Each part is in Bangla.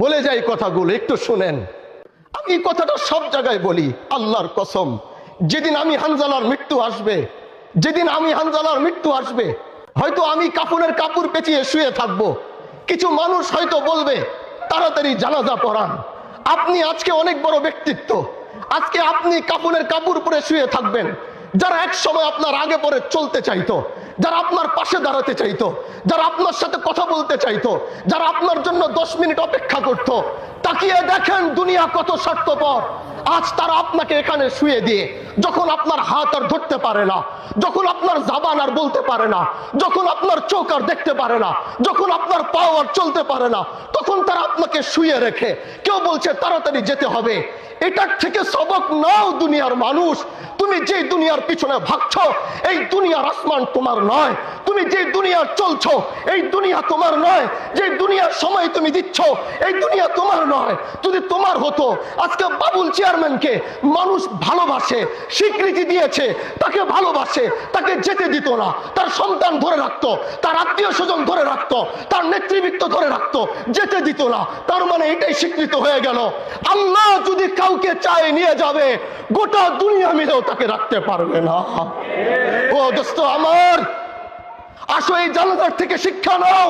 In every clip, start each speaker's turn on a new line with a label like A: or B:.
A: বলে যাই কথাগুলো, একটু শুনেন। আমি কথাটা সব জায়গায় বলি, আল্লাহর কসম, যেদিন আমি হানজালার মৃত্যু আসবে, যেদিন আমি হানজালার মৃত্যু আসবে, হয়তো আমি কাফনের কাপড় পেঁচিয়ে শুয়ে থাকবো। কিছু মানুষ হয়তো বলবে তাড়াতাড়ি জানাজা পড়ান। আপনি আজকে অনেক বড় ব্যক্তিত্ব, আজকে আপনি কাফনের কাপড় পরে শুয়ে থাকবেন। যারা এক সময় আপনার আগে পরে চলতে চাইতো, যারা আপনার পাশে দাঁড়াতে চাইতো, যারা আপনার সাথে কথা বলতে চাইতো, যারা আপনার জন্য 10 মিনিট অপেক্ষা করত, তাকিয়ে দেখেন দুনিয়া কত স্বার্থপর। আজ তারা আপনাকে এখানে শুয়ে দিয়ে, যখন আপনার হাত আর ধরতে পারে না, যখন আপনার জাবান আর বলতে পারে না, যখন আপনার চোখ আর দেখতে পারে না, যখন আপনার পাও আর চলতে পারে না, তখন তারা আপনাকে শুয়ে রেখে কেউ বলছে তাড়াতাড়ি যেতে হবে। এটার থেকে সবক নাও দুনিয়ার মানুষ। তুমি যে দুনিয়ার পিছনে ভাগছো, এই দুনিয়ার আসমান তোমার নয়। তুমি যে দুনিয়ার চলছো, এই দুনিয়া তোমার নয়। যে দুনিয়ার সময় তুমি দিচ্ছ, এই দুনিয়া তোমার নয়। যদি তোমার হতো, আজকে বাবুল চেয়ারম্যানকে মানুষ ভালোবাসে, স্বীকৃতি দিয়েছে, তাকে ভালোবাসে, তাকে যেতে দিত না। তার সন্তান ধরে রাখতো, তার আত্মীয় স্বজন ধরে রাখতো, তার নেতৃবৃত্ত ধরে রাখতো, যেতে দিত না। তার মানে এটাই স্বীকৃত হয়ে গেল। আল্লাহ যদি কাউকে চায় নিয়ে যাবে, গোটা দুনিয়া মিলেও তাকে রাখতে পারবে না। ও দোস্ত আমার, আসো এই জানাজার থেকে শিক্ষা নাও।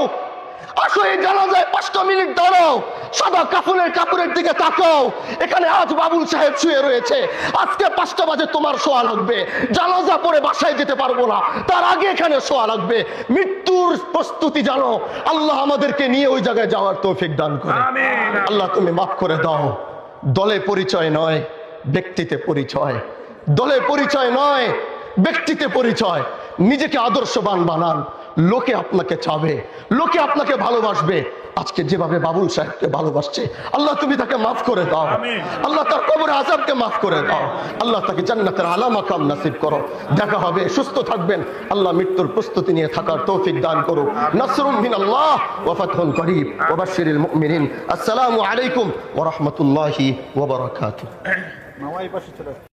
A: আসো এই জানাজায় 5টা মিনিট দাঁড়াও, সাদা কাফনের কাপড়ের দিকে তাকাও। এখানে আজ বাবুল সাহেব শুয়ে রয়েছে, আজকে 5টা বাজে তোমার শোয়া লাগবে। জানাজা পরে বাসায় যেতে পারবো না, তার আগে এখানে শোয়া লাগবে। মৃত্যুর প্রস্তুতি জানো। আল্লাহ আমাদেরকে নিয়ে ওই জায়গায় যাওয়ার তৌফিক দান করে। আল্লাহ তুমি মাফ করে দাও। দলে পরিচয় নয়, ব্যক্তিতে পরিচয়। দলে পরিচয় নয়, ব্যক্তিতে পরিচয়। নিজেকে আদর্শবান বানান, লোকে আপনাকে চাবে, লোকে আপনাকে ভালোবাসবে। আজকে যেভাবে বাবুল সাহেবকে ভালোবাসছে, আল্লাহ তুমি তাকে মাফ করে দাও। আল্লাহ তার কবরে আযাবকে মাফ করে দাও। আল্লাহ তাকে জান্নাতের আলা মাকাম নসিব করো। দেখা হবে, সুস্থ থাকবেন। আল্লাহ মৃত্যুর প্রস্তুতি নিয়ে থাকার তৌফিক দান করুক। নাসরুম মিনাল্লাহ ওয়া ফাতহুন করিব ওয়া বাশশিরিল মুমিনিন। আসসালামু আলাইকুম ওয়া রাহমাতুল্লাহি ওয়া বারাকাতুহু।